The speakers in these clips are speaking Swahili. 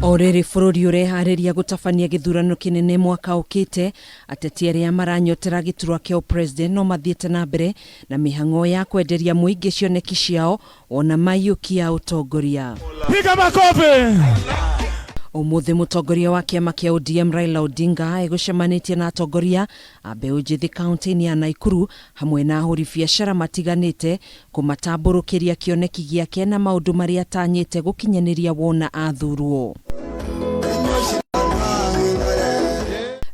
Orere bururi urehariria gutabania githurano kinene mwaka ukite, ateti aria maranyotera giturwa kia president no mathiete na mbere na mihango ya kwenderia muingi cioneki ciao wona ayiukia utongoria. Piga makofi. Umuthi Mutongoria wa kiama kia ODM Raila Odinga egucemanitie na atongoria a mbeu njithi kaunti-ini ya Naikuru hamwe na ahuri biacara matiganite kumatamburukiria kioneki giake na maundu maria atanyite gukinyaniria wona athurwo.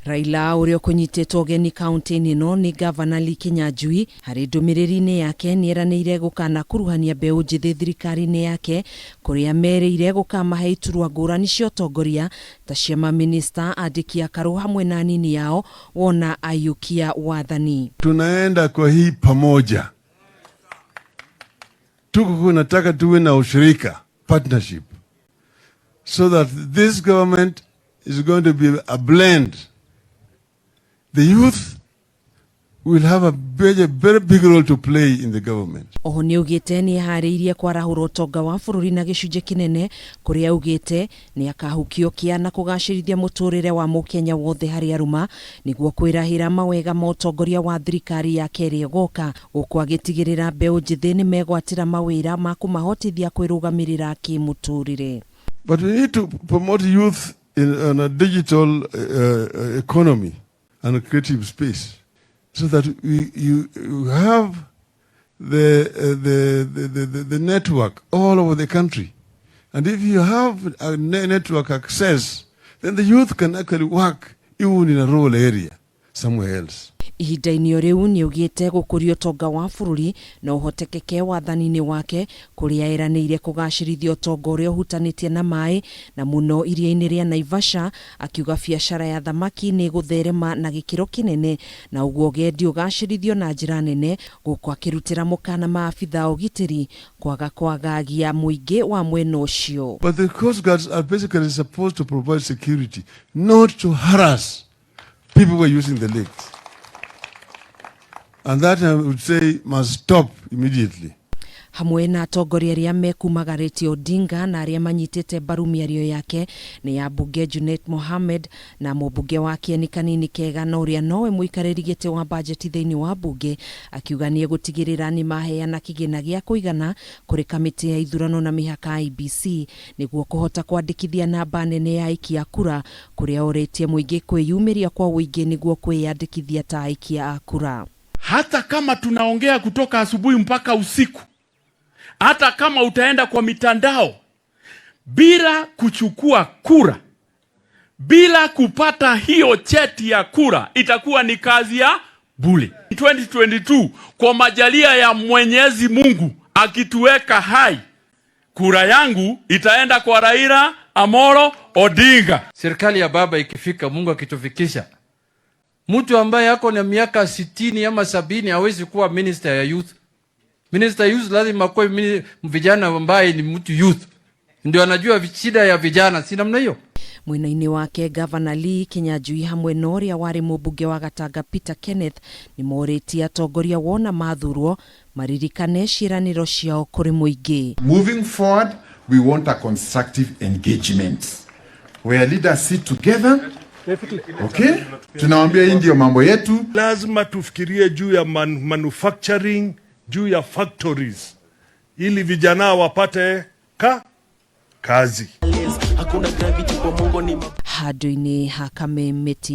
Raila urio kunyititwo geni kaunti-ini no ni governor Kinyanjui hari ndumiriri-ini yake nieranire gukamakuruhania mbeu njithi thirikari-ini yake kuria mereire gukamahe iturwa ngurani cia utongoria ta cia maminista, andiki a karu hamwe na nini yao wona ayiukia wathani. Tunaenda kwa hii pamoja, tunataka tuwe na ushirika, partnership, so that this government is going to be a blend. The youth will have a very big role to play in the government. Oho ni ugite ni hariirie kwarahura utonga wa bururi na gicunje kinene kuria ugite ni akahukiokia na kugacirithia muturire wa mukenya wothe hari aruma niguo kwirahira mawega ma utongoria wa thirikari yake iri goka gukwagitigirira mbeu njithi ni megwatira mawira ma kumahotithia kwirugamirira kimuturire. But we need to promote youth in a digital economy and a creative space, so that you have the network all over the country. And if you have a network access, then the youth can actually work even in a rural area somewhere else. Ihinda-ini riu ni ugite gukuria utonga wa bururi na uhotekeke wathani-ini wake kuria eraniire kugacirithia utonga uria uhutanitie na mai na muno iria-ini ria Naivasha, akiuga biacara ya thamaki ni gutherema na gikiro kinene na uguo gendi ugacirithio na njira nene guku akirutira mukana maabitha ugitiri kwagagia muingi wa mwena ucio. But the coast guards are basically supposed to provide security, not to harass people who are using the lakes. And that, I would say, must stop immediately. Hamwe na atongoria aria mekumagarĩtie Odinga na aria manyitĩte mbaru mĩario yake ni ya bunge Junet Mohamed na mũmbunge wa Kieni Kanini Kega na ũrĩa nowe mũikarĩri gĩtĩ wa bajeti thĩinĩ wa bunge, akiuga nĩ gũtigĩrĩra nĩ maheana kĩgĩna gĩa kũigana kũrĩ kamĩtĩ ya ithurano na mĩhaka IEBC nĩguo kũhota kwandĩkithia namba nene ya aikia kura kũrĩa ũrĩtie mũingĩ kwĩyumĩria kwa ũingĩ nĩguo kwĩyandĩkithia ta aikia a kura. Hata kama tunaongea kutoka asubuhi mpaka usiku, hata kama utaenda kwa mitandao bila kuchukua kura, bila kupata hiyo cheti ya kura, itakuwa ni kazi ya bure. 2022 kwa majalia ya Mwenyezi Mungu akituweka hai, kura yangu itaenda kwa Raila Amolo Odinga. Serikali ya baba ikifika, Mungu akitufikisha, mtu ambaye yako na miaka 60 ama 70 hawezi kuwa minister ya youth. Minister ya youth lazima kuwe vijana ambaye ni mtu youth, ndio anajua shida ya vijana, si namna hiyo. Mwena-ini wake Governor Kinyanjui hamwe na ũrĩa warĩ mũmbunge wa Gatanga Peter Kenneth ni morĩtie atongoria wona mathurwo maririkane ciĩranĩro ciao kũrĩ mũingĩ. Moving forward, we want a constructive engagement where leaders sit together. Okay? Tunawaambia hii ndio mambo yetu. Lazima tufikirie juu ya manufacturing, juu ya factories, ili vijana wapate kazi. Handũ-inĩ ha Kamemeti.